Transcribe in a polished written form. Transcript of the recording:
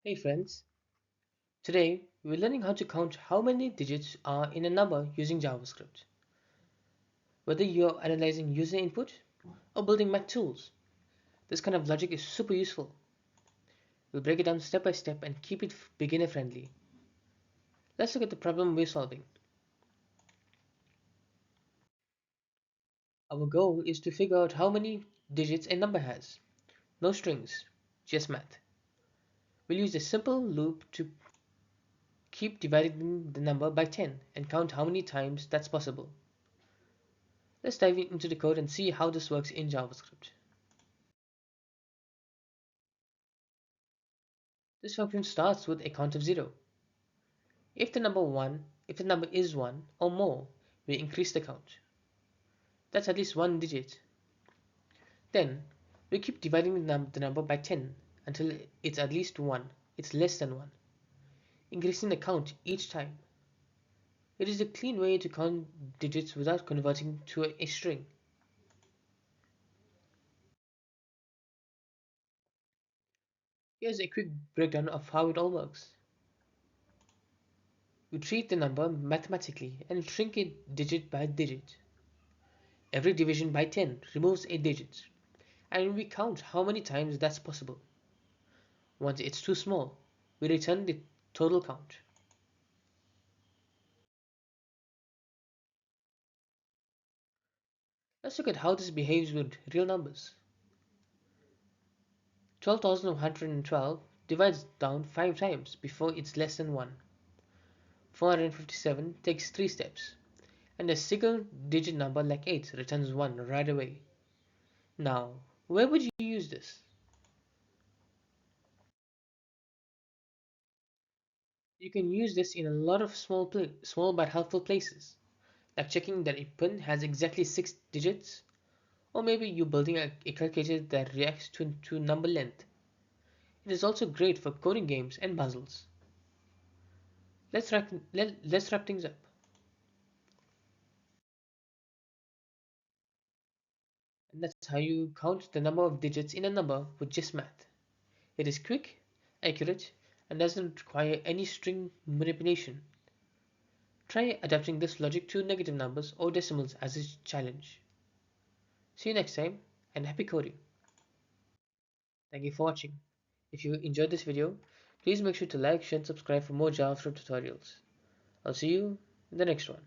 Hey friends, today we're learning how to count how many digits are in a number using JavaScript. Whether you're analyzing user input or building math tools, this kind of logic is super useful. We'll break it down step by step and keep it beginner friendly. Let's look at the problem we're solving. Our goal is to figure out how many digits a number has. No strings, just math. We'll use a simple loop to keep dividing the number by 10 and count how many times that's possible. Let's dive into the code and see how this works in JavaScript. This function starts with a count of 0. If the number is 1 or more, we increase the count. That's at least one digit. Then we keep dividing the number by 10 until it's at least 1. It's less than 1, increasing the count each time. It is a clean way to count digits without converting to a string. Here's a quick breakdown of how it all works. We treat the number mathematically and shrink it digit by digit. Every division by 10 removes a digit, and we count how many times that's possible. Once it's too small, we return the total count. Let's look at how this behaves with real numbers. 12,112 divides down 5 times before it's less than 1. 457 takes 3 steps, and a single digit number like 8 returns 1 right away. Now, where would you use this? You can use this in a lot of small but helpful places, like checking that a pin has exactly 6 digits, or maybe you're building a calculator that reacts to number length. It is also great for coding games and puzzles. Let's wrap things up. And that's how you count the number of digits in a number with just math. It is quick, accurate, and doesn't require any string manipulation. Try adapting this logic to negative numbers or decimals as a challenge. See you next time, and happy coding! Thank you for watching. If you enjoyed this video, please make sure to like, share, and subscribe for more JavaScript tutorials. I'll see you in the next one.